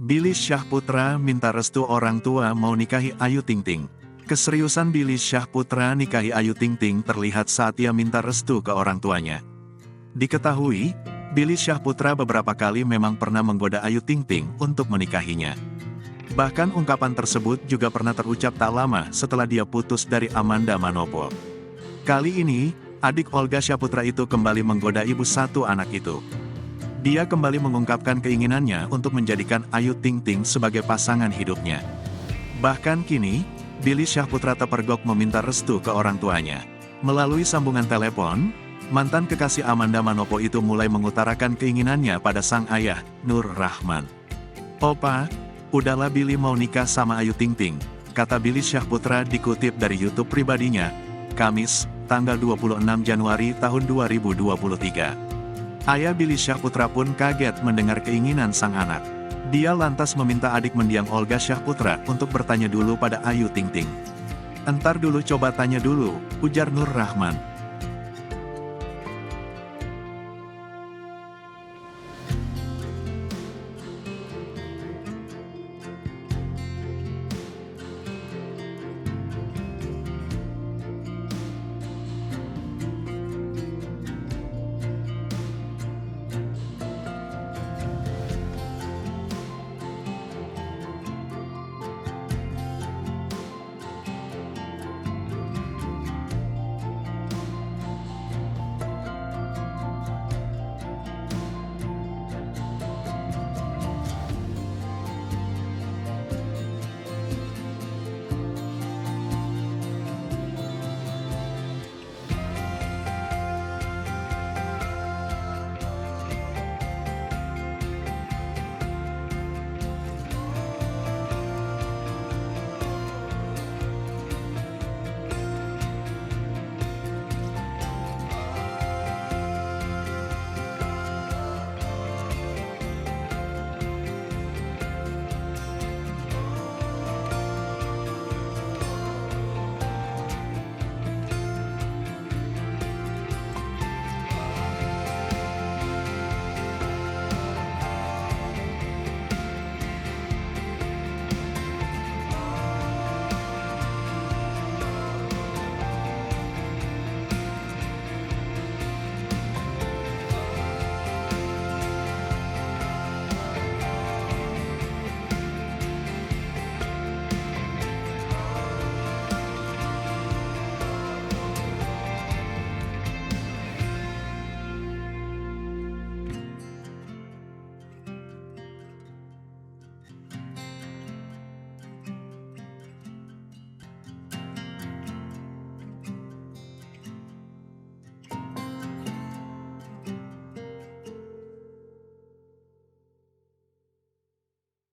Billy Syahputra minta restu orang tua mau nikahi Ayu Ting Ting. Keseriusan Billy Syahputra nikahi Ayu Ting Ting terlihat saat ia minta restu ke orang tuanya. Diketahui, Billy Syahputra beberapa kali memang pernah menggoda Ayu Ting Ting untuk menikahinya. Bahkan ungkapan tersebut juga pernah terucap tak lama setelah dia putus dari Amanda Manopo. Kali ini, adik Olga Syahputra itu kembali menggoda ibu satu anak itu. Dia kembali mengungkapkan keinginannya untuk menjadikan Ayu Ting Ting sebagai pasangan hidupnya. Bahkan kini, Billy Syahputra terpergok meminta restu ke orang tuanya. Melalui sambungan telepon, mantan kekasih Amanda Manopo itu mulai mengutarakan keinginannya pada sang ayah, Nur Rahman. "Opa, udahlah Billy mau nikah sama Ayu Ting Ting," kata Billy Syahputra dikutip dari YouTube pribadinya, Kamis, tanggal 26 Januari tahun 2023. Ayah Billy Syahputra pun kaget mendengar keinginan sang anak. Dia lantas meminta adik mendiang Olga Syahputra untuk bertanya dulu pada Ayu Ting Ting. "Entar dulu coba tanya dulu," ujar Nur Rahman.